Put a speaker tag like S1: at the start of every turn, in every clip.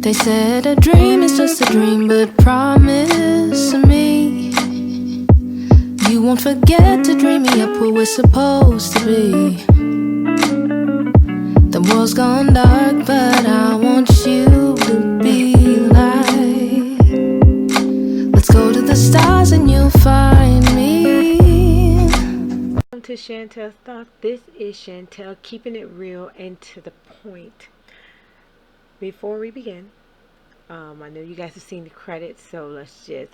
S1: They said a dream is just a dream, but promise me you won't forget to dream me up where we're supposed to be. The world's gone dark, but I want you to be light. Let's go to the stars and you'll find me.
S2: Welcome to Chantel's Thoughts. This is Chantel, keeping it real and to the point. Before we begin, I know you guys have seen the credits, so let's just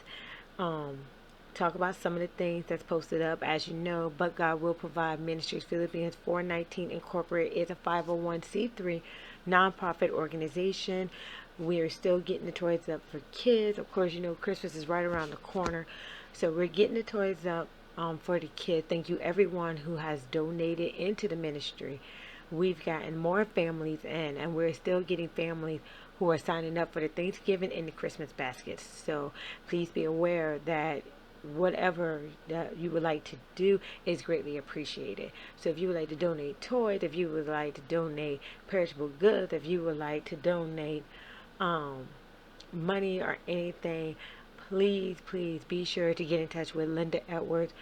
S2: talk about some of the things that's posted up. As you know, But God Will Provide Ministries Philippines 419 Incorporated is a 501c3 nonprofit organization. We are still getting the toys up for kids. Of course, you know Christmas is right around the corner, so we're getting the toys up for the kids. Thank you everyone who has donated into the ministry. We've gotten more families in, and we're still getting families who are signing up for the Thanksgiving and the Christmas baskets. So please be aware that whatever that you would like to do is greatly appreciated. So if you would like to donate toys, if you would like to donate perishable goods, if you would like to donate money or anything, please be sure to get in touch with Linda Edwards,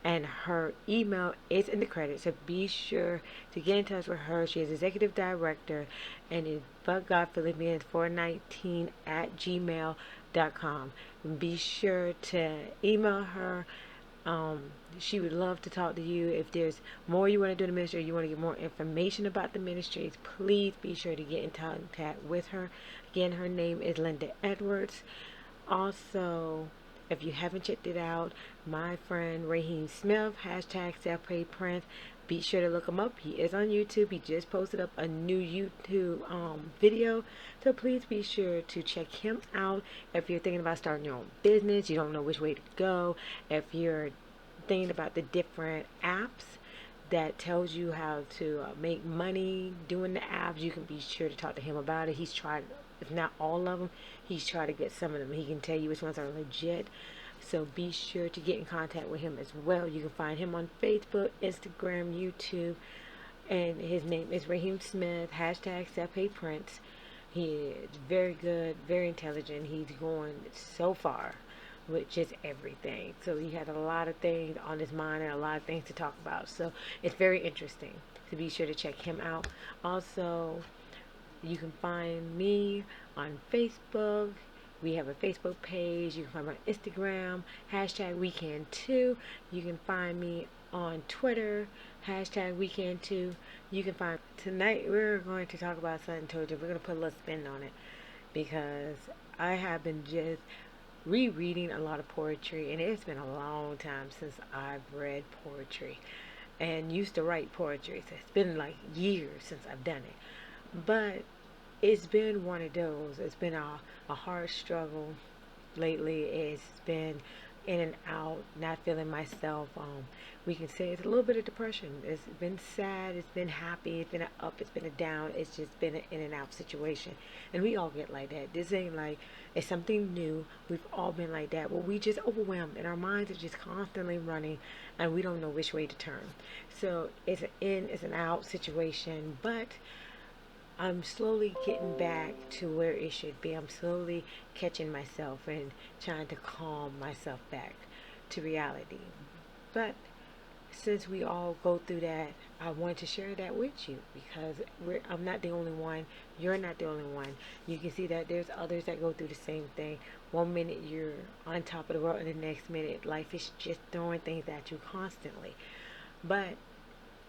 S2: and her email is in the credits, so be sure to get in touch with her. She is executive director and is butgodphilippians419 at gmail.com. Be sure to email her. She would love to talk to you. If there's more you want to do in the ministry, or you want to get more information about the ministries, please be sure to get in contact with her. Again, her name is Linda Edwards. Also, if you haven't checked it out, my friend Raheem Smith, hashtag Self-Paid Prince, be sure to look him up. He is on YouTube. He just posted up a new YouTube video, so please be sure to check him out. If you're thinking about starting your own business, you don't know which way to go, if you're thinking about the different apps that tells you how to make money doing the apps, you can be sure to talk to him about it. He's tried, if not all of them, he's tried to get some of them. He can tell you which ones are legit. So be sure to get in contact with him as well. You can find him on Facebook, Instagram, YouTube, and his name is Raheem Smith, hashtag Self-Paid Prince. He is very good, very intelligent. He's going so far with just everything. So he has a lot of things on his mind and a lot of things to talk about. So it's very interesting. So be sure to check him out. Also, you can find me on Facebook. We have a Facebook page. You can find me on Instagram, hashtag weekend2. You can find me on Twitter, hashtag weekend2. You can find, tonight we're going to talk about something totally. We're going to put a little spin on it, because I have been just rereading a lot of poetry, and it's been a long time since I've read poetry and used to write poetry. So it's been like years since I've done it, but it's been one of those. It's been a hard struggle lately. It's been in and out, not feeling myself. We can say it's a little bit of depression. It's been sad, it's been happy, it's been an up, it's been a down. It's just been an in and out situation, and we all get like that. This ain't like it's something new. We've all been like that. Well, we just overwhelmed, and our minds are just constantly running, and we don't know which way to turn. So it's an in, it's an out situation, but I'm slowly getting back to where it should be. I'm slowly catching myself and trying to calm myself back to reality. But since we all go through that, I want to share that with you, because I'm not the only one. You're not the only one. You can see that there's others that go through the same thing. One minute you're on top of the world, and the next minute life is just throwing things at you constantly. But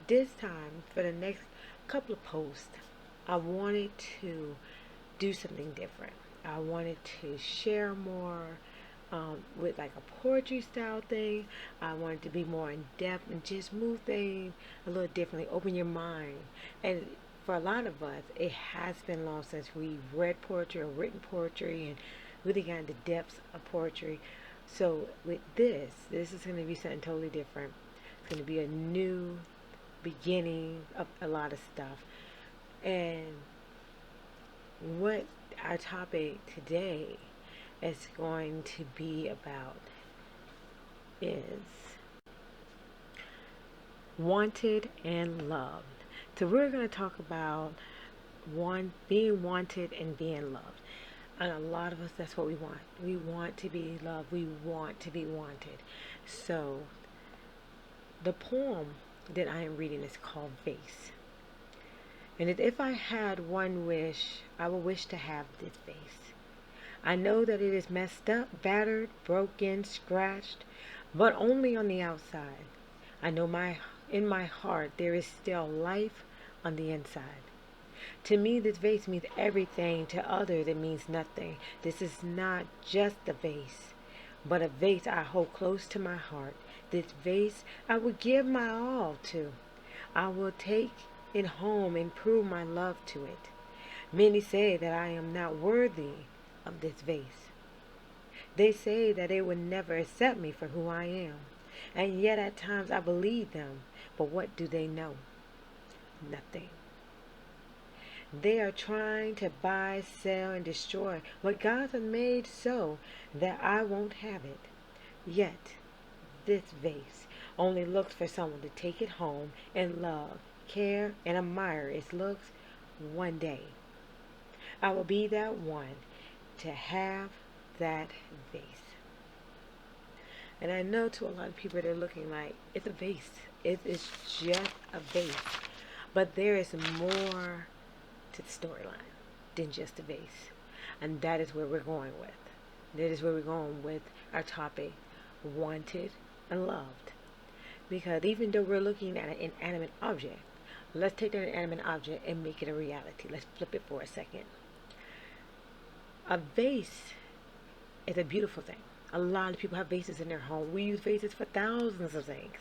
S2: this time, for the next couple of posts, I wanted to do something different. I wanted to share more with like a poetry style thing. I wanted to be more in depth and just move things a little differently, open your mind. And for a lot of us, it has been long since we read poetry or written poetry and really got into depths of poetry. So with this is going to be something totally different. It's going to be a new beginning of a lot of stuff. And what our topic today is going to be about is wanted and loved. So we're going to talk about being wanted and being loved. And a lot of us, that's what we want. We want to be loved. We want to be wanted. So, the poem that I am reading is called Vase. And if I had one wish, I would wish to have this vase. I know that it is messed up, battered, broken, scratched, but only on the outside. I know in my heart there is still life on the inside. To me, this vase means everything. To others, it means nothing. This is not just a vase, but a vase I hold close to my heart. This vase I will give my all to. I will take it home and prove my love to it. Many say that I am not worthy of this vase. They say that they would never accept me for who I am. And yet at times I believe them. But what do they know? Nothing. They are trying to buy, sell, and destroy what God has made so that I won't have it. Yet, this vase only looks for someone to take it home and love, care, and admire its looks one day. I will be that one to have that vase. And I know to a lot of people they're looking like, it's a vase. It is just a vase. But there is more to the storyline than just a vase. And that is where we're going with. That is where we're going with our topic, wanted and loved. Because even though we're looking at an inanimate object, let's take that inanimate object and make it a reality. Let's flip it for a second. A vase is a beautiful thing. A lot of people have vases in their home. We use vases for thousands of things.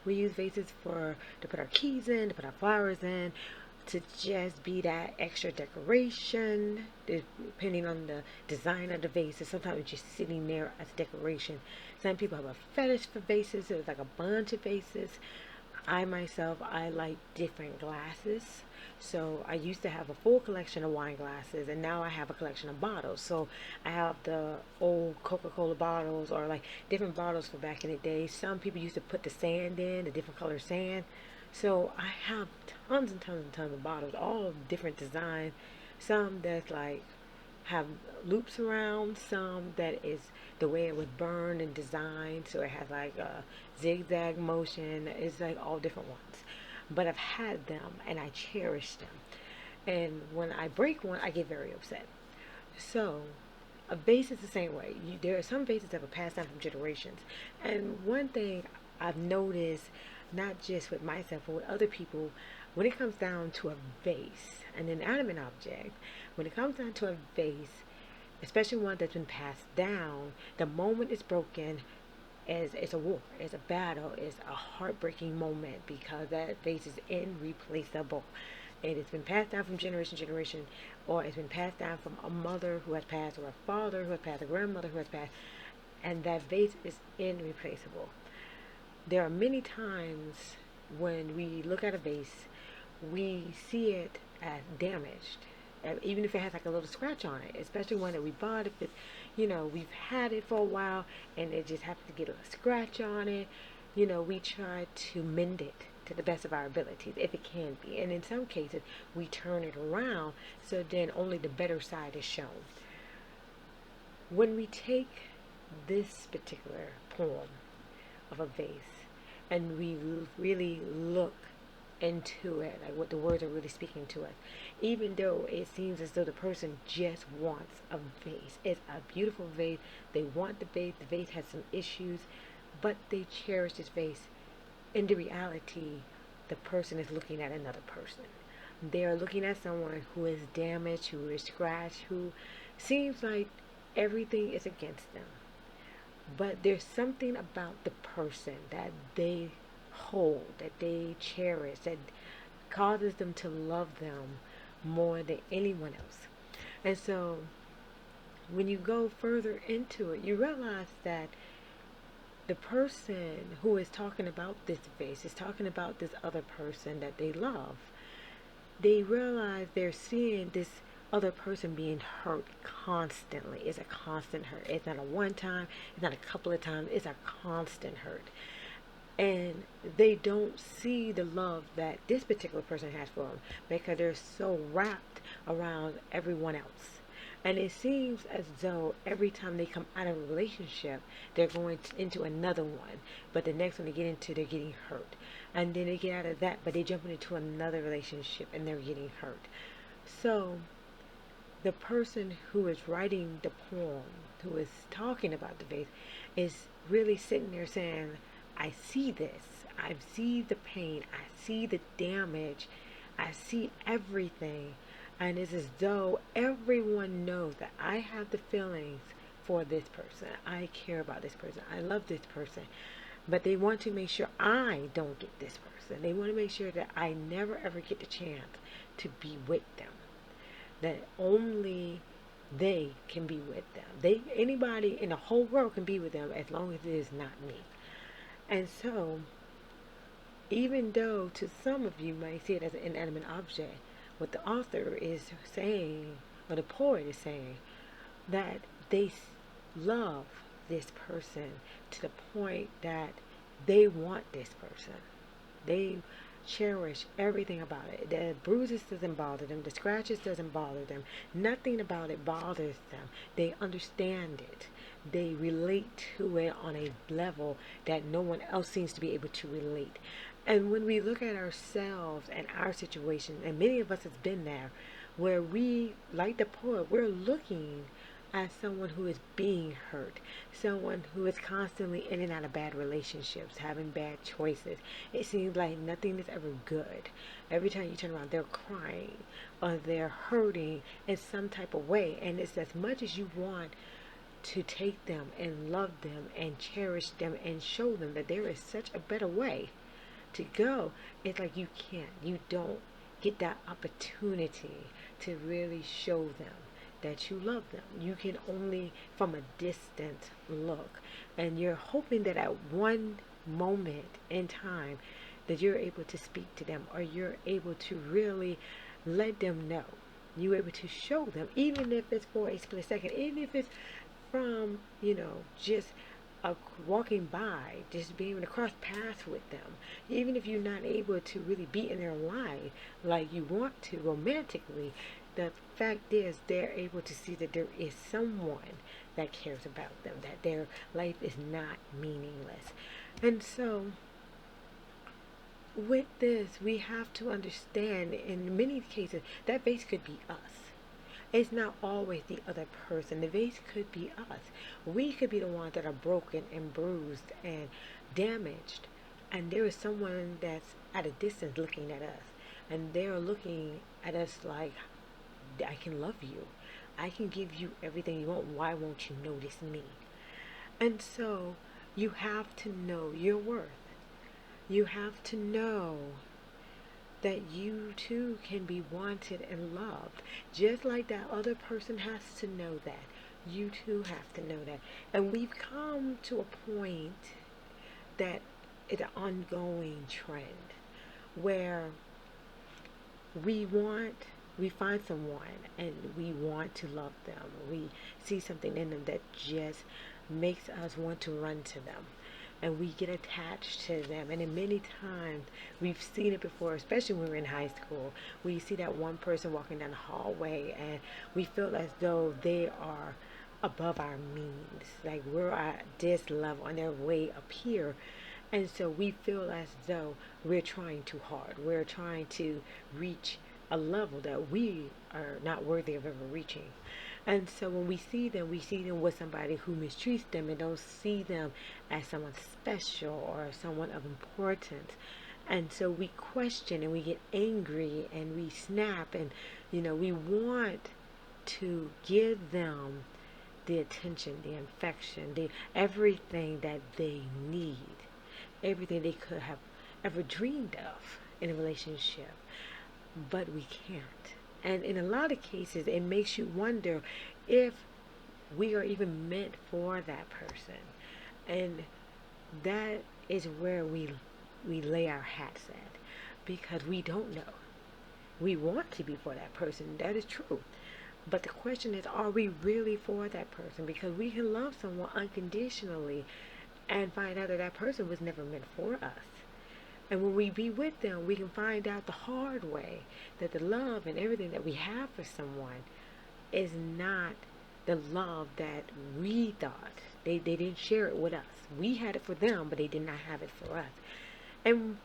S2: We use vases to put our keys in, to put our flowers in, to just be that extra decoration, depending on the design of the vase. Sometimes it's just sitting there as decoration. Some people have a fetish for vases. There's like a bunch of vases. I myself, I like different glasses. So I used to have a full collection of wine glasses, and now I have a collection of bottles. So I have the old Coca-Cola bottles, or like different bottles for back in the day. Some people used to put the sand in, the different color sand. So I have tons and tons and tons of bottles, all different designs. Some that's like have loops around, some that is the way it was burned and designed, so it has like a zigzag motion. It's like all different ones. But I've had them and I cherish them. And when I break one, I get very upset. So a vase is the same way. There are some vases that were passed down from generations. And one thing I've noticed, not just with myself, but with other people, when it comes down to a vase, an inanimate object, when it comes down to a vase, especially one that's been passed down, the moment it's broken, it's a war, it's a battle, it's a heartbreaking moment because that vase is irreplaceable. It has been passed down from generation to generation, or it's been passed down from a mother who has passed, or a father who has passed, a grandmother who has passed, and that vase is irreplaceable. There are many times when we look at a vase, we see it as damaged, even if it has like a little scratch on it, especially one that we bought. If it's, we've had it for a while and it just happens to get a scratch on it, we try to mend it to the best of our abilities, if it can be. And in some cases, we turn it around so then only the better side is shown. When we take this particular poem of a vase and we really look into it, like what the words are really speaking to us, even though it seems as though the person just wants a vase. It's a beautiful vase. They want the vase. The vase has some issues, but they cherish this vase. In the reality, the person is looking at another person. They are looking at someone who is damaged, who is scratched, who seems like everything is against them. But there's something about the person that they hold, that they cherish, that causes them to love them more than anyone else. And so when you go further into it, you realize that the person who is talking about this vase is talking about this other person that they love. They realize they're seeing this other person being hurt constantly. It's a constant hurt. It's not a one time, it's not a couple of times, it's a constant hurt. And they don't see the love that this particular person has for them because they're so wrapped around everyone else. And it seems as though every time they come out of a relationship, they're going into another one. But the next one they get into, they're getting hurt. And then they get out of that, but they're jumping into another relationship and they're getting hurt. So the person who is writing the poem, who is talking about the vase, is really sitting there saying, I see this. I see the pain. I see the damage. I see everything. And it's as though everyone knows that I have the feelings for this person. I care about this person. I love this person. But they want to make sure I don't get this person. They want to make sure that I never ever get the chance to be with them. That only they can be with them. Anybody in the whole world can be with them as long as it is not me. And so, even though to some of you might see it as an inanimate object, what the author is saying, or the poet is saying, that they love this person to the point that they want this person. They cherish everything about it. The bruises doesn't bother them. The scratches doesn't bother them. Nothing about it bothers them. They understand it. They relate to it on a level that no one else seems to be able to relate. And when we look at ourselves and our situation, and many of us has been there, where we, like the poet, we're looking at someone who is being hurt, someone who is constantly in and out of bad relationships, having bad choices. It seems like nothing is ever good. Every time you turn around, they're crying or they're hurting in some type of way. And it's as much as you want to take them and love them and cherish them and show them that there is such a better way to go, it's like you can't. You don't get that opportunity to really show them that you love them. You can only from a distant look, and you're hoping that at one moment in time that you're able to speak to them, or you're able to really let them know. You're able to show them, even if it's for a split second, even if it's from, just walking by, just being able to cross paths with them, even if you're not able to really be in their life like you want to romantically. The fact is, they're able to see that there is someone that cares about them, that their life is not meaningless. And so, with this, we have to understand, in many cases, that vase could be us. It's not always the other person. The vase could be us. We could be the ones that are broken and bruised and damaged. And there is someone that's at a distance looking at us. And they're looking at us like, I can love you. I can give you everything you want. Why won't you notice me? And so you have to know your worth. You have to know that you too can be wanted and loved. Just like that other person has to know that. You too have to know that. And we've come to a point that it's an ongoing trend where we find someone and we want to love them. We see something in them that just makes us want to run to them. And we get attached to them. And in many times, we've seen it before, especially when we were in high school. We see that one person walking down the hallway and we feel as though they are above our means. Like we're at this level and they're way up here. And so we feel as though we're trying too hard. We're trying to reach a level that we are not worthy of ever reaching. And so when we see them with somebody who mistreats them and don't see them as someone special or someone of importance. And so we question and we get angry and we snap and, we want to give them the attention, the affection, everything that they need, everything they could have ever dreamed of in a relationship. But we can't. And in a lot of cases, it makes you wonder if we are even meant for that person. And that is where we lay our hats at, because we don't know. We want to be for that person. That is true. But the question is, are we really for that person? Because we can love someone unconditionally and find out that that person was never meant for us. And when we be with them, we can find out the hard way that the love and everything that we have for someone is not the love that we thought. They didn't share it with us. We had it for them, but they did not have it for us. And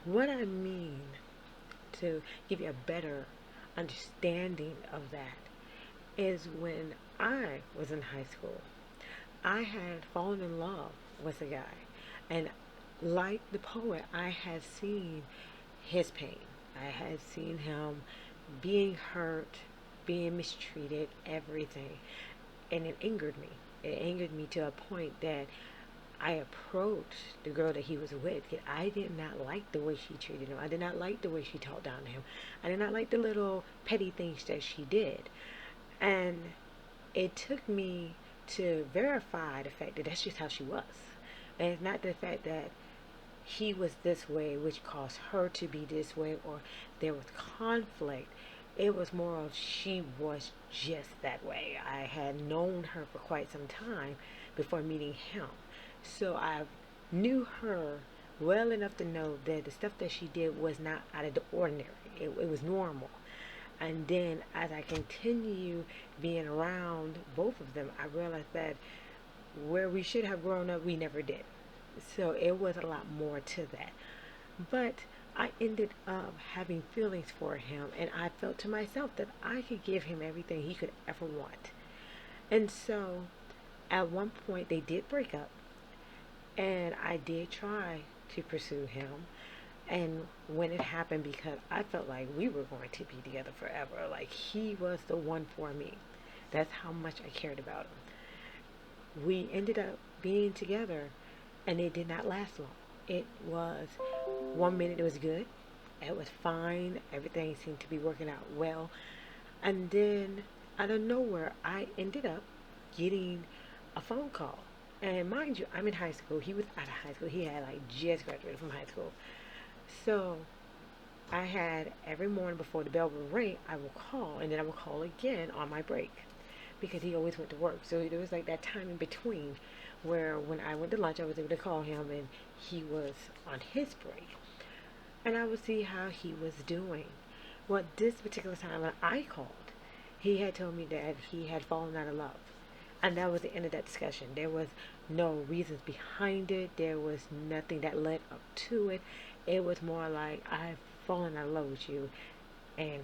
S2: what I mean, to give you a better understanding of that, is when I was in high school, I had fallen in love with a guy. And like the poet, I had seen his pain. I had seen him being hurt, being mistreated, everything. And it angered me. It angered me to a point that I approached the girl that he was with. I did not like the way she treated him. I did not like the way she talked down to him. I did not like the little petty things that she did. And it took me to verify the fact that that's just how she was. And it's not the fact that he was this way, which caused her to be this way, or there was conflict. It was more of she was just that way. I had known her for quite some time before meeting him. So I knew her well enough to know that the stuff that she did was not out of the ordinary. It was normal. And then as I continue being around both of them, I realized that where we should have grown up, we never did. So it was a lot more to that. But I ended up having feelings for him, and I felt to myself that I could give him everything he could ever want. And so at one point they did break up, and I did try to pursue him. And when it happened, because I felt like we were going to be together forever, like he was the one for me. That's how much I cared about him. We ended up being together, and it did not last long. It was 1 minute it was good, it was fine, everything seemed to be working out well, and then out of nowhere I ended up getting a phone call. And mind you, I'm in high school. He was out of high school. He had like just graduated from high school. So I had every morning before the bell would ring, I would call, and then I would call again on my break because he always went to work. So there was like that time in between where when I went to lunch, I was able to call him, and he was on his break. And I would see how he was doing. Well, this particular time when I called, he had told me that he had fallen out of love. And that was the end of that discussion. There was no reasons behind it. There was nothing that led up to it. It was more like, I've fallen out of love with you, and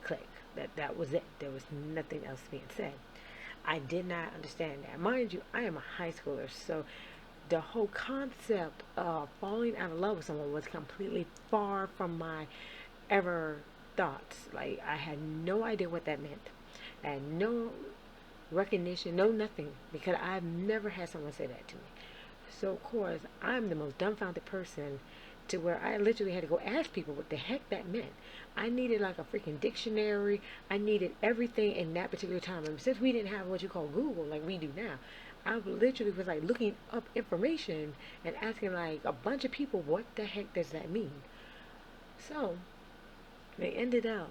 S2: click. That was it. There was nothing else being said. I did not understand that. Mind you, I am a high schooler, so the whole concept of falling out of love with someone was completely far from my ever thoughts. Like, I had no idea what that meant. I had no recognition, no nothing, because I've never had someone say that to me. So of course, I'm the most dumbfounded person, to where I literally had to go ask people what the heck that meant. I needed like a freaking dictionary. I needed everything in that particular time. And since we didn't have what you call Google like we do now, I literally was like looking up information and asking like a bunch of people, what the heck does that mean? So they ended up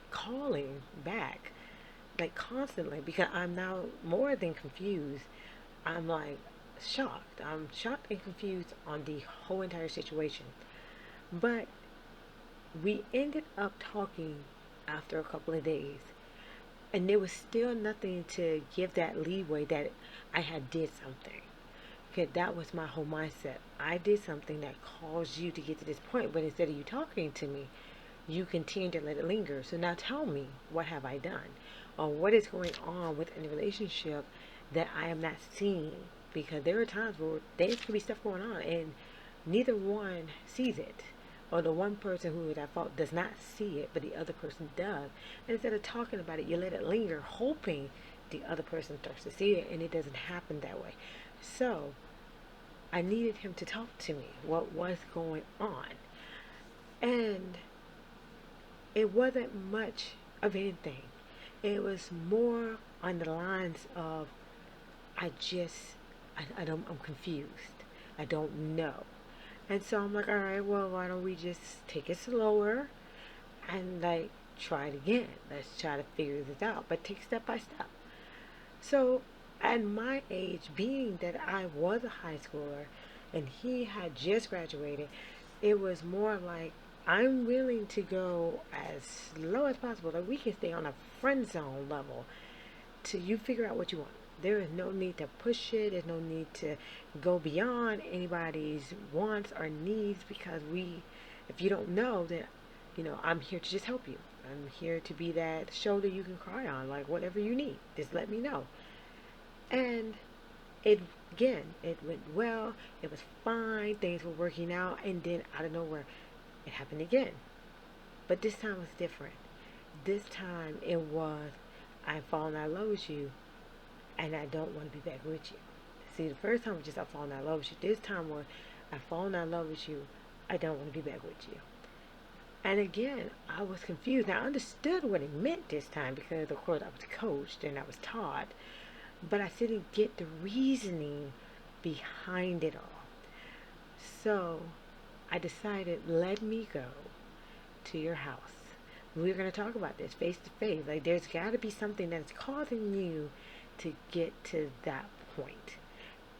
S2: calling back like constantly, because I'm now more than confused. I'm like shocked. I'm shocked and confused on the whole entire situation. But we ended up talking after a couple of days, and there was still nothing to give that leeway that I had did something. Okay, that was my whole mindset. I did something that caused you to get to this point, but instead of you talking to me, you continue to let it linger. So now tell me, what have I done? Or what is going on within the relationship that I am not seeing? Because there are times where there could be stuff going on and neither one sees it. Or the one person who is at fault does not see it, but the other person does. And instead of talking about it, you let it linger, hoping the other person starts to see it, and it doesn't happen that way. So I needed him to talk to me. What was going on? And it wasn't much of anything. It was more on the lines of, I'm confused. I don't know. And so I'm like, all right, well, why don't we just take it slower and like try it again? Let's try to figure this out, but take step by step. So at my age, being that I was a high schooler and he had just graduated, it was more like I'm willing to go as low as possible. Like we can stay on a friend zone level till you figure out what you want. There is no need to push it. There's no need to go beyond anybody's wants or needs because if you don't know, then I'm here to just help you. I'm here to be that shoulder you can cry on, like whatever you need. Just let me know. And it it went well. It was fine. Things were working out, and then out of nowhere, it happened again. But this time was different. This time it was, I've fallen out of love with you, and I don't want to be back with you. See, the first time was just I've fallen out of love with you. This time was I've fallen out of love with you. I don't want to be back with you. And again, I was confused. Now, I understood what it meant this time because, of course, I was coached and I was taught, but I didn't get the reasoning behind it all. So I decided, let me go to your house. We're going to talk about this face to face. Like, there's got to be something that's causing you to get to that point.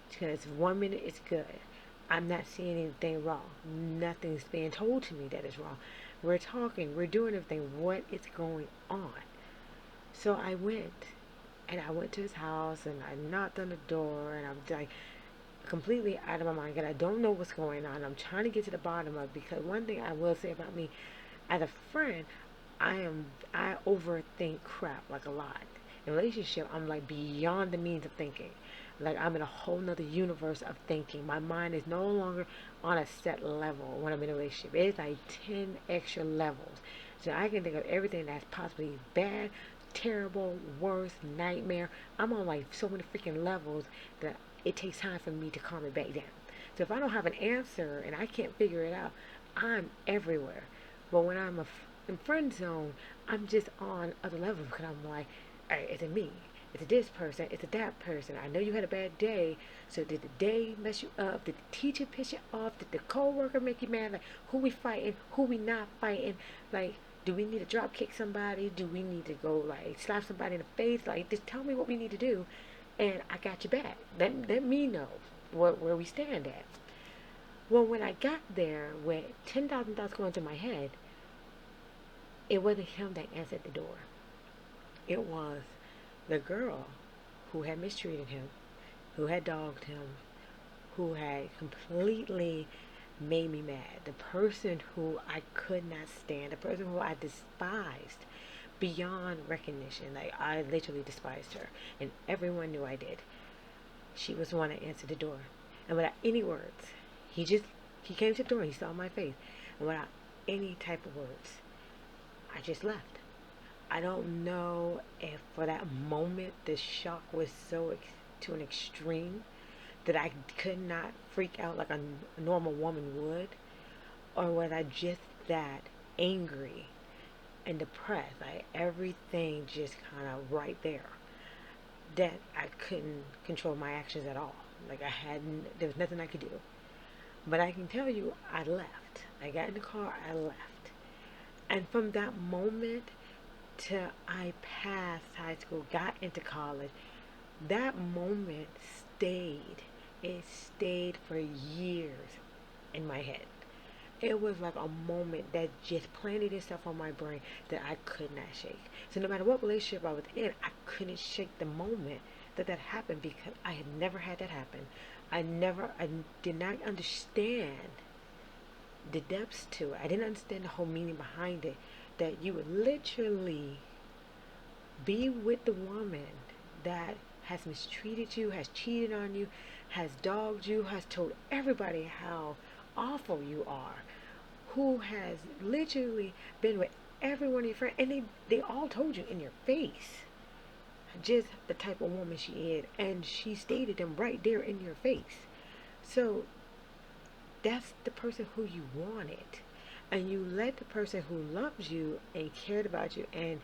S2: Because 1 minute it's good. I'm not seeing anything wrong. Nothing's being told to me that is wrong. We're talking, we're doing everything. What is going on? So I went to his house and I knocked on the door and I'm like completely out of my mind because I don't know what's going on. I'm trying to get to the bottom of it because one thing I will say about me as a friend, I overthink crap like a lot. In a relationship, I'm like beyond the means of thinking. Like I'm in a whole nother universe of thinking. My mind is no longer on a set level when I'm in a relationship. It's like 10 extra levels. So I can think of everything that's possibly bad, terrible, worst, nightmare. I'm on like so many freaking levels that it takes time for me to calm it back down. So if I don't have an answer and I can't figure it out, I'm everywhere. But when I'm in friend zone, I'm just on other levels because I'm like, all right, is it me? Is it this person? Is it that person? I know you had a bad day. So did the day mess you up? Did the teacher piss you off? Did the coworker make you mad? Like, who we fighting? Who we not fighting? Like, do we need to drop kick somebody? Do we need to go like slap somebody in the face? Like, just tell me what we need to do, and I got your back. Let me know where we stand at. Well, when I got there with 10,000 thoughts going through my head, it wasn't him that answered the door. It was the girl who had mistreated him, who had dogged him, who had completely made me mad. The person who I could not stand, the person who I despised beyond recognition. Like I literally despised her, and everyone knew I did. She was the one that answered the door, and without any words, he came to the door. He saw my face, and without any type of words, I just left. I don't know if for that moment the shock was so to an extreme that I could not freak out like a normal woman would, or was I just that angry and depressed, like everything just kind of right there, that I couldn't control my actions at all. Like there was nothing I could do. But I can tell you, I left. I got in the car, I left. And from that moment till I passed high school, got into college, that moment stayed. It stayed for years in my head. It was like a moment that just planted itself on my brain that I could not shake. So no matter what relationship I was in, I couldn't shake the moment that happened because I had never had that happen. I did not understand the depths to it. I didn't understand the whole meaning behind it. That you would literally be with the woman that has mistreated you, has cheated on you, has dogged you, has told everybody how awful you are, who has literally been with every one of your friends, and they all told you in your face just the type of woman she is, and she stated them right there in your face. So that's the person who you wanted, and you let the person who loves you and cared about you and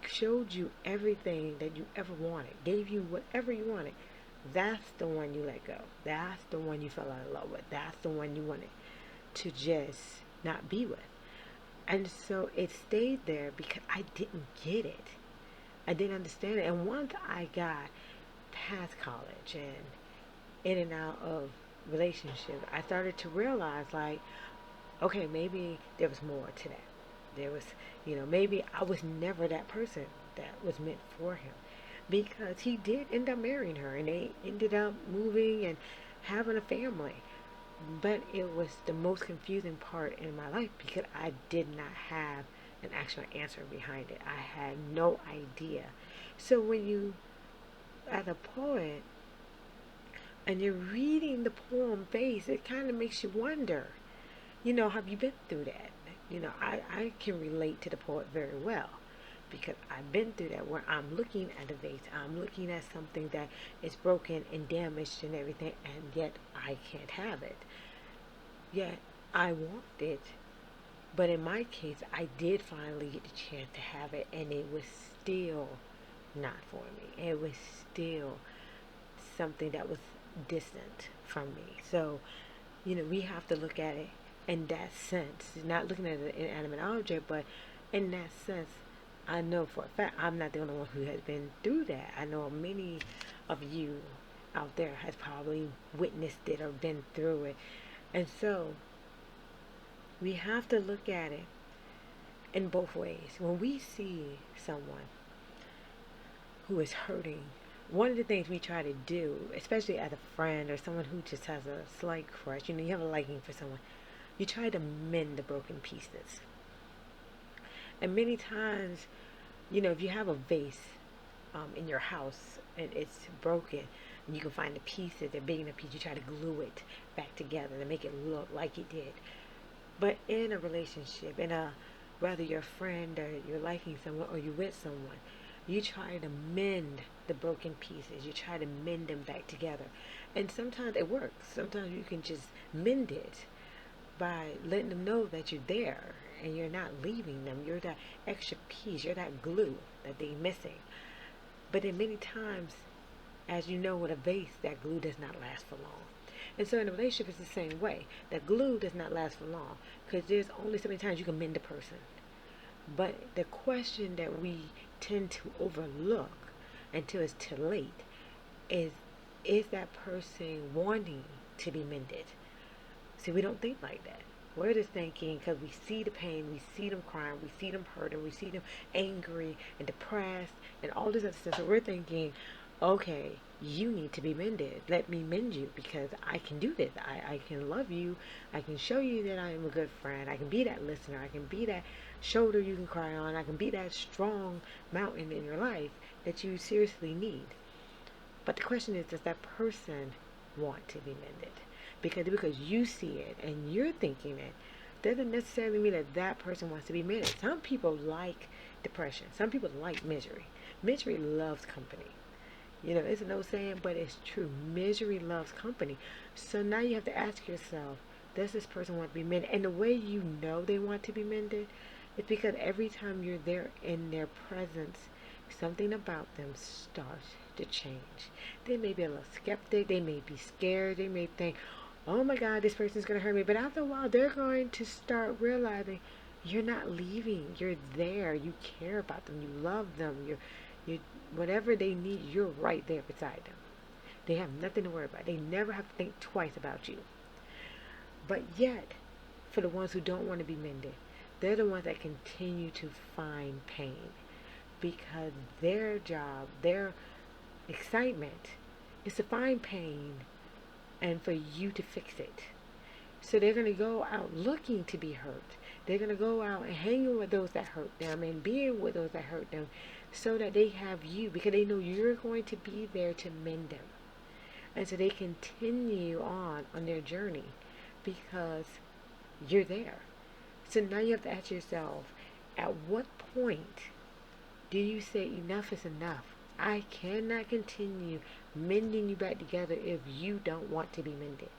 S2: showed you everything that you ever wanted, gave you whatever you wanted, that's the one you let go. That's the one you fell out of love with. That's the one you wanted to just not be with. And so it stayed there because I didn't get it. I didn't understand it. And once I got past college and in and out of relationships, I started to realize, like, okay, maybe there was more to that. There was, maybe I was never that person that was meant for him, because he did end up marrying her and they ended up moving and having a family. But it was the most confusing part in my life because I did not have an actual answer behind it. I had no idea. So when you, as a poet, and you're reading the poem Vase, it kind of makes you wonder, have you been through that? I can relate to the poet very well because I've been through that where I'm looking at a vase, I'm looking at something that is broken and damaged and everything, and yet I can't have it. Yet I want it, but in my case, I did finally get the chance to have it, and it was still not for me. It was still something that was distant from me. So, we have to look at it in that sense, not looking at an inanimate object, but in that sense, I know for a fact I'm not the only one who has been through that. I know many of you out there has probably witnessed it or been through it. And so we have to look at it in both ways. When we see someone who is hurting, one of the things we try to do, especially as a friend or someone who just has a slight crush, you have a liking for someone, you try to mend the broken pieces. And many times, if you have a vase in your house and it's broken, and you can find the pieces, they're big enough piece, you try to glue it back together to make it look like it did. But in a relationship, whether you're a friend or you're liking someone or you're with someone, you try to mend the broken pieces. You try to mend them back together. And sometimes it works. Sometimes you can just mend it by letting them know that you're there and you're not leaving them. You're that extra piece. You're that glue that they're missing. But then many times, as you know with a vase, that glue does not last for long. And so in a relationship, it's the same way. That glue does not last for long because there's only so many times you can mend a person. But the question that we tend to overlook until it's too late is that person wanting to be mended? See, we don't think like that. We're just thinking because we see the pain, we see them crying, we see them hurting, we see them angry and depressed and all this other stuff. So we're thinking, okay, you need to be mended. Let me mend you because I can do this. I can love you. I can show you that I am a good friend. I can be that listener. I can be that shoulder you can cry on. I can be that strong mountain in your life that you seriously need. But the question is, does that person want to be mended? Because you see it and you're thinking it doesn't necessarily mean that that person wants to be mended. Some people like depression. Some people like misery. Misery loves company. It's no saying, but it's true. Misery loves company. So now you have to ask yourself, does this person want to be mended? And the way you know they want to be mended is because every time you're there in their presence, something about them starts to change. They may be a little skeptic. They may be scared. They may think, oh my God, this person's going to hurt me. But after a while, they're going to start realizing you're not leaving. You're there. You care about them. You love them. You whatever they need, you're right there beside them. They have nothing to worry about. They never have to think twice about you. But yet, for the ones who don't want to be mended, they're the ones that continue to find pain because their job, their excitement is to find pain and for you to fix it. So they're going to go out looking to be hurt. They're going to go out and hanging with those that hurt them and being with those that hurt them so that they have you because they know you're going to be there to mend them. And so they continue on their journey because you're there. So now you have to ask yourself, at what point do you say enough is enough? I cannot continue mending you back together if you don't want to be mended.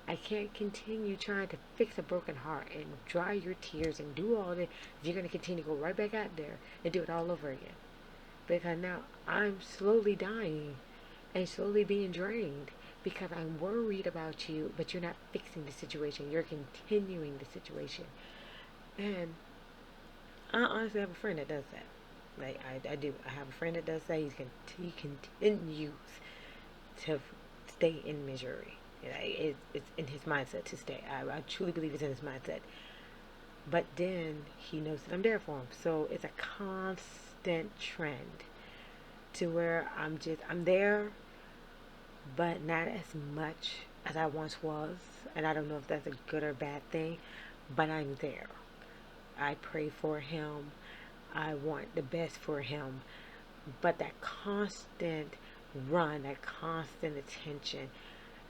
S2: I can't continue trying to fix a broken heart and dry your tears and do all that. You're going to continue to go right back out there and do it all over again. Because now I'm slowly dying and slowly being drained because I'm worried about you, but you're not fixing the situation. You're continuing the situation. And I honestly have a friend that does that. Like, I do. I have a friend that does that. He continues to stay in misery. It's in his mindset to stay. I truly believe it's in his mindset. But then he knows that I'm there for him. So it's a constant trend to where I'm there, but not as much as I once was. And I don't know if that's a good or bad thing, but I'm there. I pray for him. I want the best for him. But that constant run, that constant attention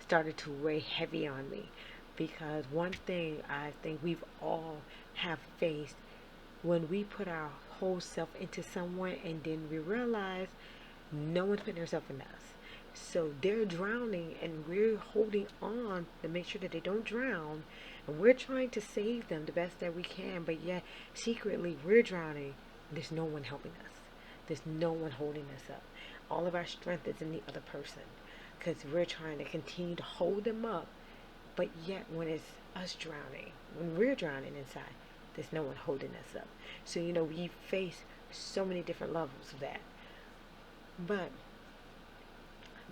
S2: started to weigh heavy on me, because one thing I think we've all have faced, when we put our whole self into someone and then we realize no one's putting themselves in us. So they're drowning and we're holding on to make sure that they don't drown, and we're trying to save them the best that we can, but yet secretly we're drowning. There's no one helping us. There's no one holding us up. All of our strength is in the other person, because we're trying to continue to hold them up, but yet when it's us drowning, when we're drowning inside, there's no one holding us up. So we face so many different levels of that. But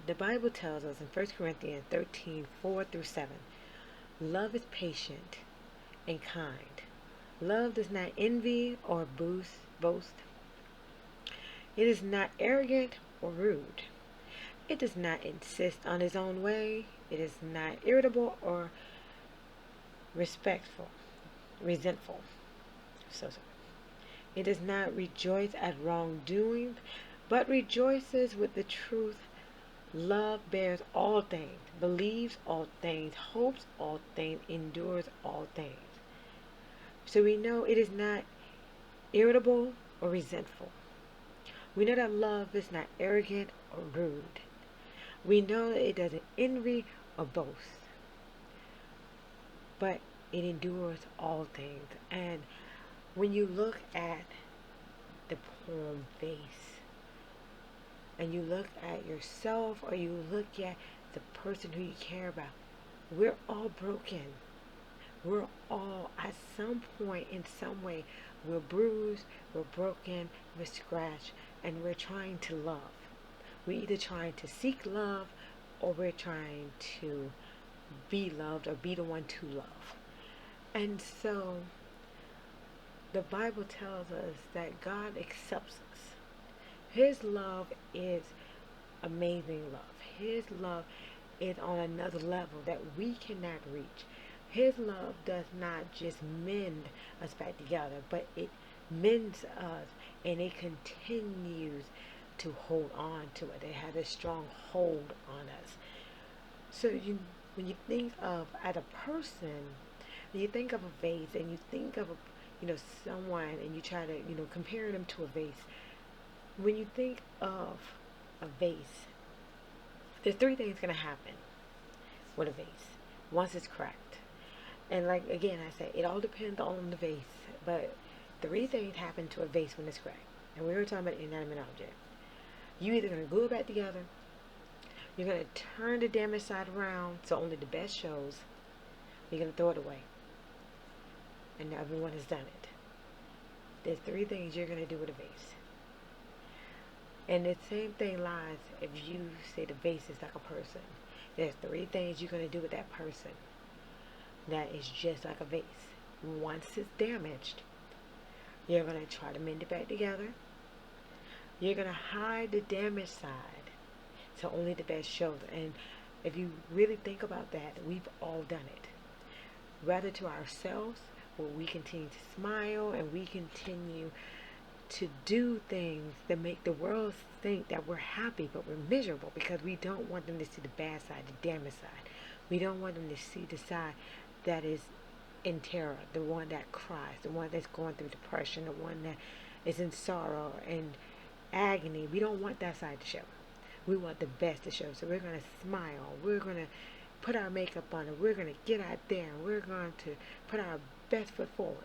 S2: the Bible tells us in 1 Corinthians 13:4-7, love is patient and kind. Love does not envy or boast. It is not arrogant or rude. It does not insist on its own way. It is not irritable or resentful. So sorry. It does not rejoice at wrongdoing, but rejoices with the truth. Love bears all things, believes all things, hopes all things, endures all things. So we know it is not irritable or resentful. We know that love is not arrogant or rude. We know that it doesn't envy or boast, but it endures all things. And when you look at the poem Vase, and you look at yourself, or you look at the person who you care about, we're all broken. We're all, at some point, in some way, we're bruised, we're broken, we're scratched, and we're trying to love. We're either trying to seek love, or we're trying to be loved, or be the one to love. And so the Bible tells us that God accepts us. His love is amazing love. His love is on another level that we cannot reach. His love does not just mend us back together, but it mends us, and it continues to hold on to it. It has a strong hold on us. So when you think of, as a person, when you think of a vase, and you think of someone, and you try to compare them to a vase. When you think of a vase, there's three things going to happen with a vase once it's cracked. And like, again, I said, it all depends on the vase, but three things happen to a vase when it's cracked. And we were talking about inanimate object. You either going to glue it back together, you're going to turn the damaged side around so only the best shows, you're going to throw it away. And everyone has done it. There's three things you're going to do with a vase. And the same thing lies if you say the vase is like a person. There's three things you're going to do with that person that is just like a vase. Once it's damaged, you're going to try to mend it back together. You're going to hide the damaged side so only the best shows. And if you really think about that, we've all done it. Rather to ourselves, where we continue to smile and we continue to do things that make the world think that we're happy, but we're miserable, because we don't want them to see the bad side, the damaged side. We don't want them to see the side that is in terror, the one that cries, the one that's going through depression, the one that is in sorrow and agony. We don't want that side to show. We want the best to show. So we're going to smile. We're going to put our makeup on, and we're going to get out there, and we're going to put our best foot forward.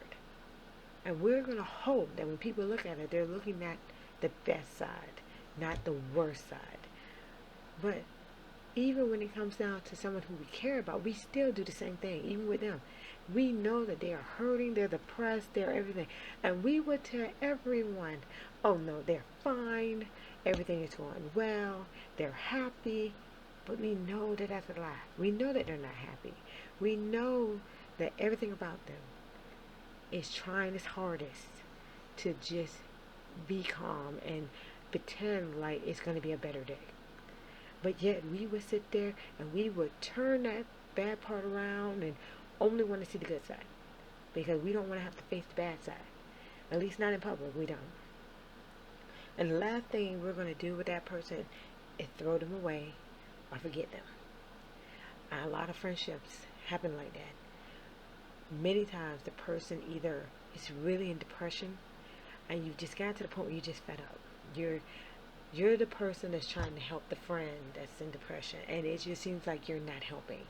S2: And we're going to hope that when people look at it, they're looking at the best side, not the worst side. But even when it comes down to someone who we care about, we still do the same thing, even with them. We know that they are hurting, they're depressed, they're everything. And we would tell everyone, oh no, they're fine, everything is going well, they're happy. But we know that that's a lie. We know that they're not happy. We know that everything about them is trying its hardest to just be calm and pretend like it's going to be a better day. But yet we would sit there and we would turn that bad part around and only want to see the good side because we don't want to have to face the bad side. At least not in public, we don't. And the last thing we're going to do with that person is throw them away or forget them. And a lot of friendships happen like that. Many times the person either is really in depression and you've just got to the point where you just fed up. You're the person that's trying to help the friend that's in depression, and it just seems like you're not helping.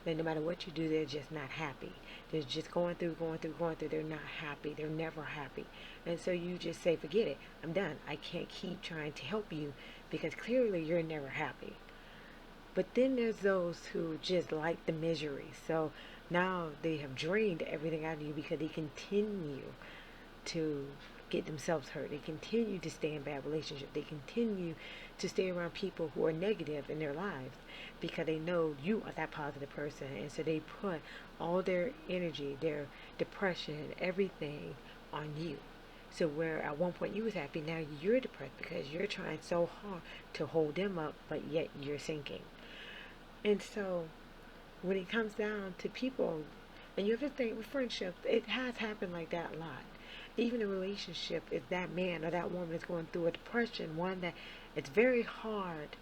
S2: Like no matter what you do, they're just not happy. They're just going through. They're not happy. They're never happy. And so you just say, forget it. I'm done. I can't keep trying to help you because clearly you're never happy. But then there's those who just like the misery. So now they have drained everything out of you because they continue to get themselves hurt. They continue to stay in bad relationships. They continue to stay around people who are negative in their lives because they know you are that positive person. And so they put all their energy, their depression, everything on you. So where at one point you was happy, now you're depressed because you're trying so hard to hold them up, but yet you're sinking. And so when it comes down to people, and you have to think with friendships, it has happened like that a lot. Even a relationship, if that man or that woman is going through a depression, one that it's very hard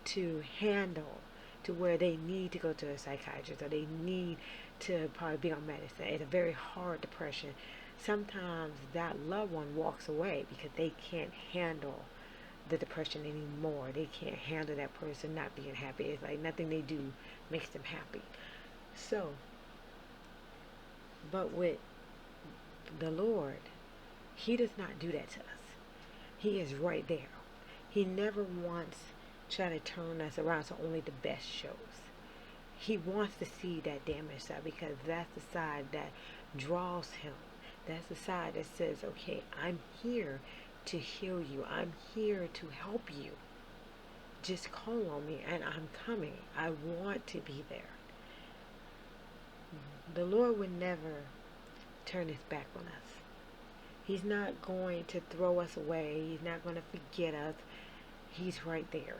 S2: to handle to where they need to go to a psychiatrist or they need to probably be on medicine. It's a very hard depression. Sometimes that loved one walks away because they can't handle the depression anymore. They can't handle that person not being happy. It's like nothing they do makes them happy. So, but with the Lord, He does not do that to us. He is right there. He never wants to try to turn us around so only the best shows. He wants to see that damaged side because that's the side that draws Him. That's the side that says, okay, I'm here to heal you. I'm here to help you. Just call on me and I'm coming. I want to be there. The Lord would never turn His back on us. He's not going to throw us away. He's not going to forget us. He's right there.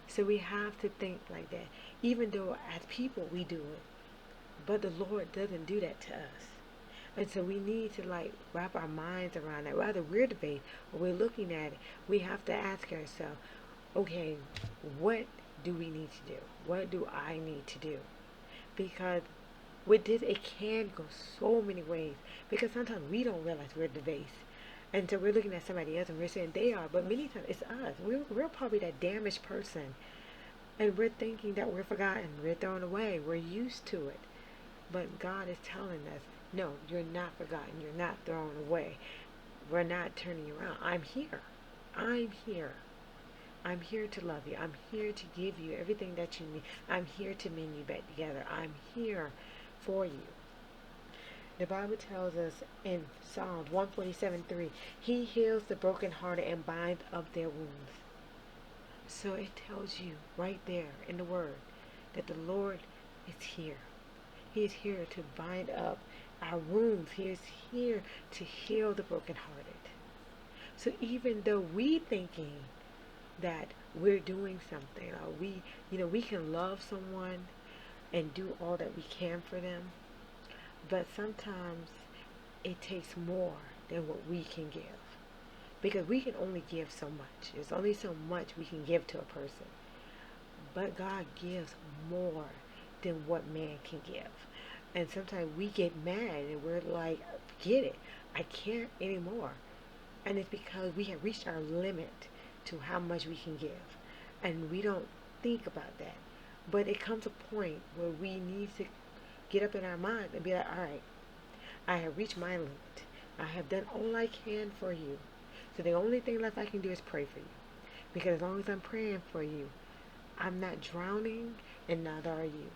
S2: So we have to think like that. Even though as people we do it. But the Lord doesn't do that to us. And so we need to wrap our minds around that. Whether we're debating or we're looking at it, we have to ask ourselves, okay, what do we need to do? What do I need to do? Because with this, it can go so many ways. Because sometimes we don't realize we're the vase. And so we're looking at somebody else and we're saying they are. But many times it's us. We're probably that damaged person. And we're thinking that we're forgotten. We're thrown away. We're used to it. But God is telling us, no, you're not forgotten. You're not thrown away. We're not turning you around. I'm here. I'm here. I'm here to love you. I'm here to give you everything that you need. I'm here to mend you back together. I'm here for you. The Bible tells us in Psalms 147:3, He heals the brokenhearted and binds up their wounds. So it tells you right there in the Word that the Lord is here. He is here to bind up our wounds. He is here to heal the brokenhearted. So even though we thinking that we're doing something, or we can love someone and do all that we can for them, but sometimes it takes more than what we can give. Because we can only give so much. There's only so much we can give to a person. But God gives more than what man can give. And sometimes we get mad and we're like, forget it. I can't anymore. And it's because we have reached our limit to how much we can give. And we don't think about that. But it comes a point where we need to get up in our mind and be like, all right, I have reached my limit. I have done all I can for you. So the only thing left I can do is pray for you. Because as long as I'm praying for you, I'm not drowning and neither are you.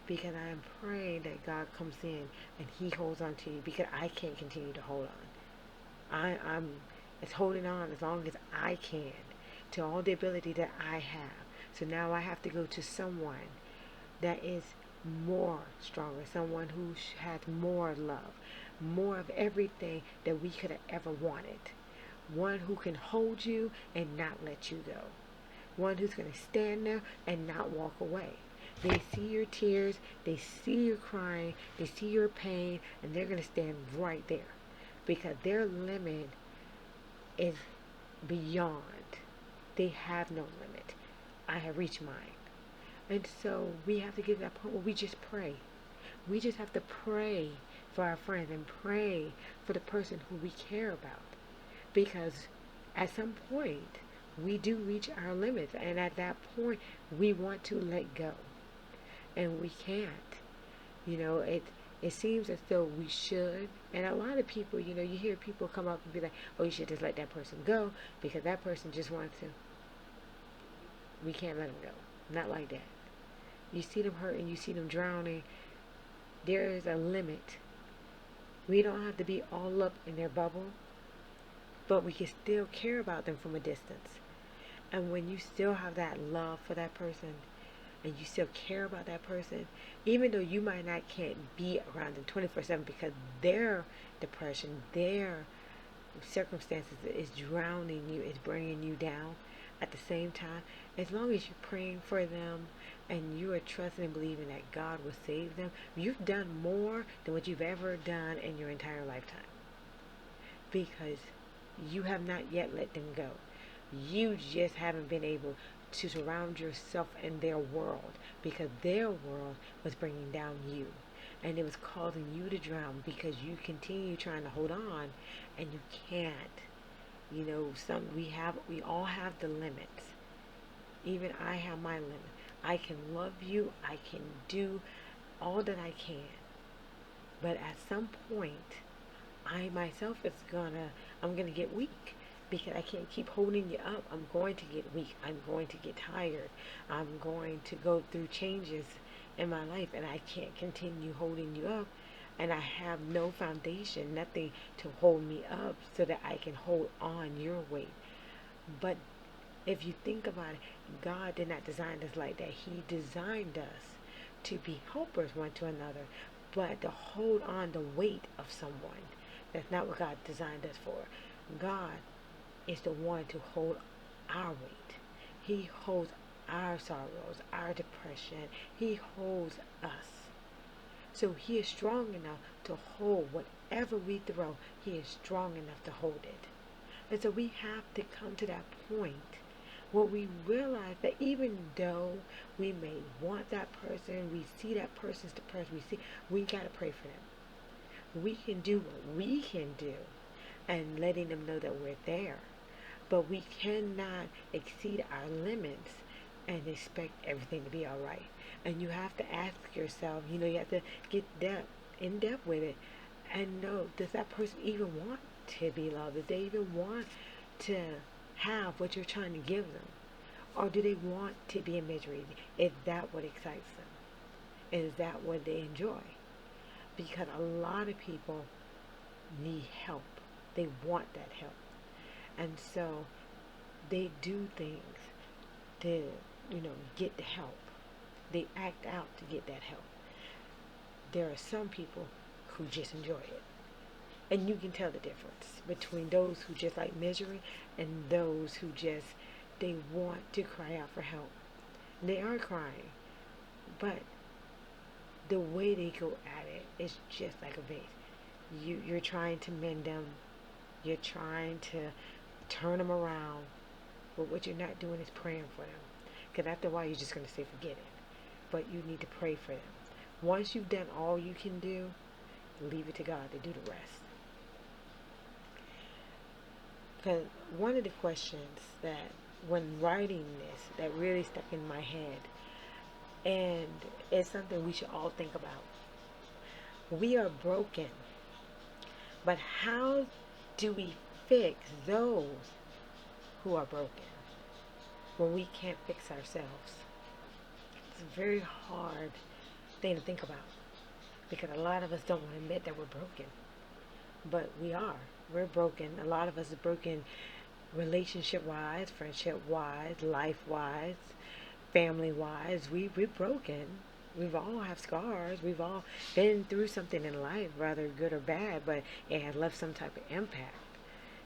S2: Because I am praying that God comes in and He holds on to you because I can't continue to hold on. I'm holding on as long as I can to all the ability that I have So now I have to go to someone that is more stronger, someone who has more love, more of everything that we could have ever wanted. One who can hold you and not let you go. One who's going to stand there and not walk away. They see your tears, they see you crying, they see your pain, and they're going to stand right there because their limit is beyond. They have no limit. I have reached mine. And so we have to get to that point where we just pray. We just have to pray for our friends and pray for the person who we care about. Because at some point, we do reach our limits. And at that point, we want to let go. And we can't. It seems as though we should. And a lot of people, you hear people come up and be like, oh, you should just let that person go because that person just wants to. We can't let them go. Not like that. You see them hurting, you see them drowning. There is a limit. We don't have to be all up in their bubble, but we can still care about them from a distance. And when you still have that love for that person, and you still care about that person, even though you might not can't be around them 24/7 because their depression, their circumstances is drowning you, is bringing you down. At the same time, as long as you're praying for them and you are trusting and believing that God will save them, you've done more than what you've ever done in your entire lifetime. Because you have not yet let them go. You just haven't been able to surround yourself in their world because their world was bringing down you. And it was causing you to drown because you continue trying to hold on and you can't. We all have the limits. Even I have my limit. I can love you. I can do all that I can. But at some point, I myself I'm gonna get weak because I can't keep holding you up. I'm going to get weak. I'm going to get tired. I'm going to go through changes in my life and I can't continue holding you up. And I have no foundation, nothing to hold me up so that I can hold on your weight. But if you think about it, God did not design us like that. He designed us to be helpers one to another, but to hold on the weight of someone. That's not what God designed us for. God is the one to hold our weight. He holds our sorrows, our depression. He holds us. So he is strong enough to hold whatever we throw. He is strong enough to hold it. And so we have to come to that point where we realize that even though we may want that person, we see that person's depressed, we got to pray for them. We can do what we can do and letting them know that we're there. But we cannot exceed our limits and expect everything to be all right. And you have to ask yourself, you have to get in depth with it and know, does that person even want to be loved? Do they even want to have what you're trying to give them? Or do they want to be in misery? Is that what excites them? Is that what they enjoy? Because a lot of people need help. They want that help. And so they do things to, get the help. They act out to get that help. There are some people who just enjoy it. And you can tell the difference between those who just like misery and those who they want to cry out for help. They are crying, but the way they go at it is just like a vase. You're trying to mend them. You're trying to turn them around. But what you're not doing is praying for them. Because after a while, you're just going to say, forget it. But you need to pray for them. Once you've done all you can do, leave it to God to do the rest. Because one of the questions that, when writing this, that really stuck in my head, and it's something we should all think about. We are broken, but how do we fix those who are broken when we can't fix ourselves? It's a very hard thing to think about because a lot of us don't want to admit that we're broken, but we are. We're broken. A lot of us are broken relationship-wise, friendship-wise, life-wise, family wise, we're broken. We've all have scars. We've all been through something in life, whether good or bad, but it has left some type of impact.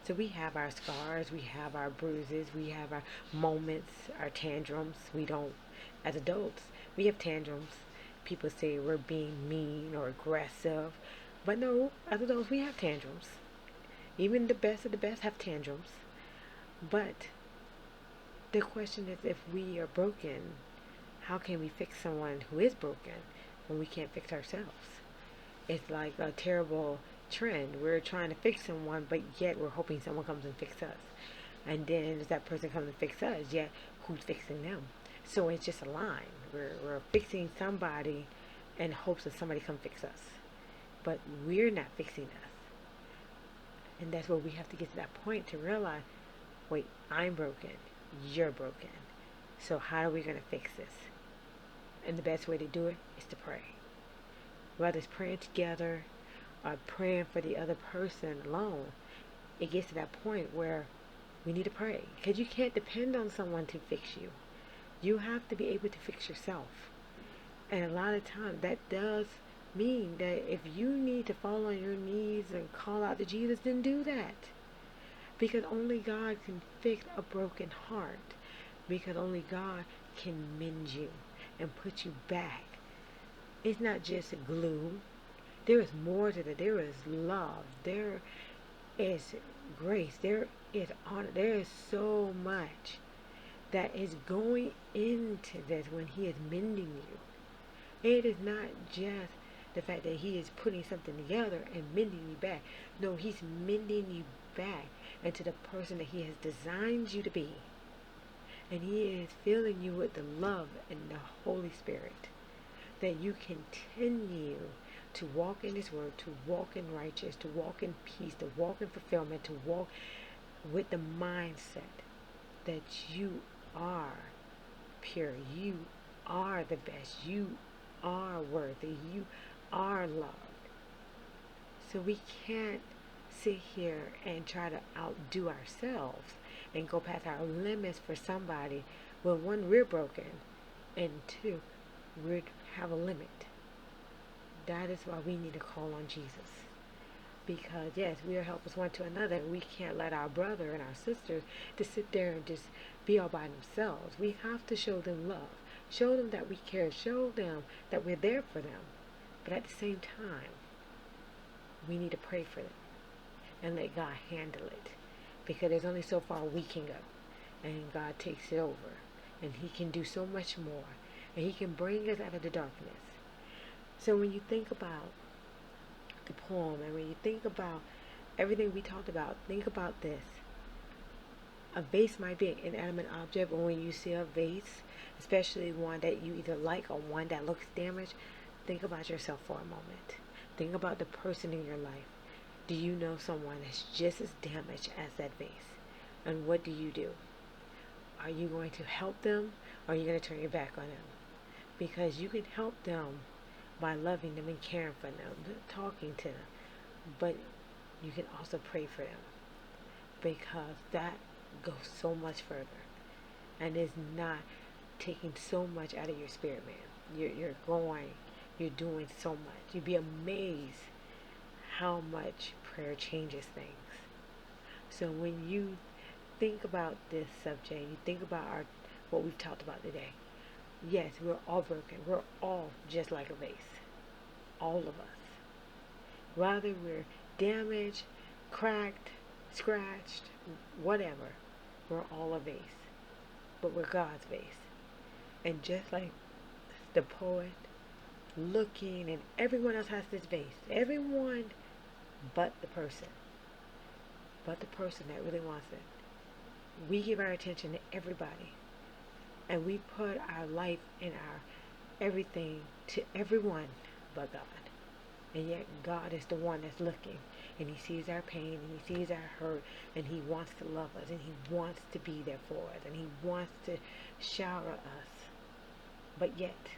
S2: So we have our scars, we have our bruises, we have our moments, our tantrums. We don't, as adults, we have tantrums. People say we're being mean or aggressive, but no, as adults, we have tantrums. Even the best of the best have tantrums. But the question is, if we are broken, how can we fix someone who is broken when we can't fix ourselves? It's like a terrible trend. We're trying to fix someone, but yet we're hoping someone comes and fix us. And then as that person comes and fix us, yet who's fixing them? So it's just a line. We're fixing somebody in hopes that somebody come fix us. But we're not fixing us. And that's where we have to get to that point to realize, wait, I'm broken. You're broken. So how are we going to fix this? And the best way to do it is to pray. Whether it's praying together or praying for the other person alone, it gets to that point where we need to pray. Because you can't depend on someone to fix you. You have to be able to fix yourself. And a lot of times that does mean that if you need to fall on your knees and call out to Jesus, then do that. Because only God can fix a broken heart. Because only God can mend you and put you back. It's not just glue. There is more to it. There is love. There is grace. There is honor. There is so much that is going into this when He is mending you. It is not just the fact that He is putting something together and mending you back. No, He's mending you back into the person that He has designed you to be. And He is filling you with the love and the Holy Spirit, that you continue to walk in His Word, to walk in righteousness, to walk in peace, to walk in fulfillment, to walk with the mindset that you are pure, you are the best, you are worthy, you are loved. So we can't sit here and try to outdo ourselves and go past our limits for somebody when, one, we're broken, and two, we have a limit. That is why we need to call on Jesus. Because yes, we are helpless one to another. We can't let our brother and our sisters just sit there and just be all by themselves. We have to show them love. Show them that we care. Show them that we're there for them. But at the same time, we need to pray for them and let God handle it. Because there's only so far we can go. And God takes it over. And He can do so much more. And He can bring us out of the darkness. So when you think about the poem, and when you think about everything we talked about, think about this. A vase might be an inanimate object, but when you see a vase, especially one that you either like or one that looks damaged, think about yourself for a moment. Think about the person in your life. Do you know someone that's just as damaged as that vase? And what do you do? Are you going to help them, or are you going to turn your back on them? Because you can help them by loving them and caring for them, talking to them. But you can also pray for them, because that goes so much further and is not taking so much out of your spirit, man. You're doing so much. You'd be amazed how much prayer changes things. So when you think about this subject, you think about what we've talked about today. Yes, we're all broken. We're all just like a vase. All of us. Whether we're damaged, cracked, scratched, whatever, we're all a vase. But we're God's vase. And just like the poet looking, and everyone else has this vase. Everyone but the person. But the person that really wants it. We give our attention to everybody. And we put our life and our everything to everyone but God. And yet God is the one that's looking. And He sees our pain, and He sees our hurt, and He wants to love us, and He wants to be there for us, and He wants to shower us. But yet,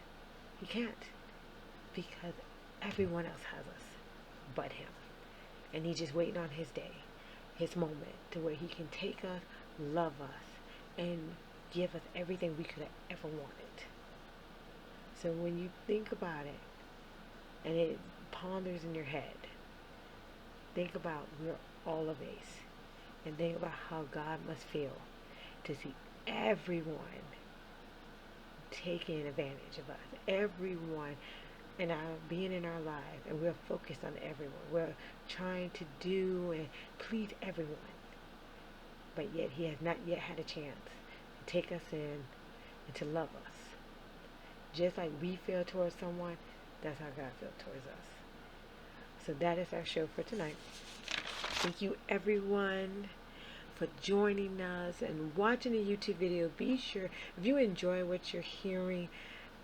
S2: He can't. Because everyone else has us but Him. And He's just waiting on His day, His moment, to where He can take us, love us, and give us everything we could have ever wanted. So when you think about it and it ponders in your head, think about we're all a vase. And think about how God must feel to see everyone taking advantage of us. Everyone and our being in our lives, and we're focused on everyone. We're trying to do and please everyone, but yet He has not yet had a chance to take us in and to love us. Just like we feel towards someone, that's how God feels towards us. So that is our show for tonight. Thank you, everyone, for joining us and watching the YouTube video. Be sure, if you enjoy what you're hearing,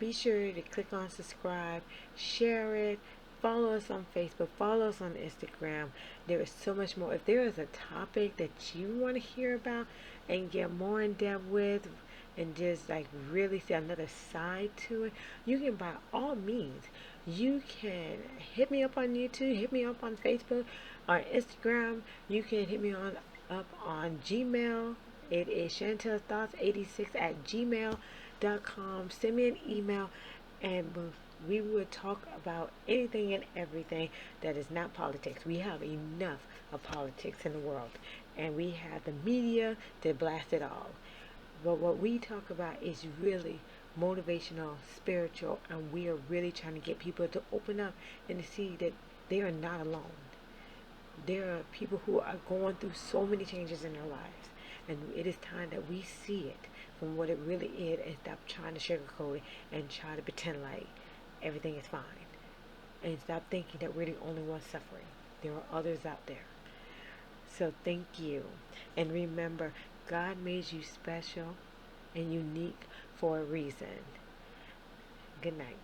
S2: be sure to click on subscribe, share it, follow us on Facebook, follow us on Instagram. There is so much more. If there is a topic that you want to hear about and get more in depth with, and just like really see another side to it, you can by all means, you can hit me up on YouTube, hit me up on Facebook or Instagram. You can hit me up on Gmail. It is chantelthoughts86@gmail.com. Send me an email and we would talk about anything and everything that is not politics. We have enough of politics in the world, and we have the media to blast it all. But what we talk about is really motivational, spiritual, and we are really trying to get people to open up and to see that they are not alone. There are people who are going through so many changes in their lives, and it is time that we see it from what it really is and stop trying to sugarcoat it and try to pretend like everything is fine, and stop thinking that we're the only ones suffering. There are others out there. So thank you, and remember, God made you special and unique for a reason. Good night.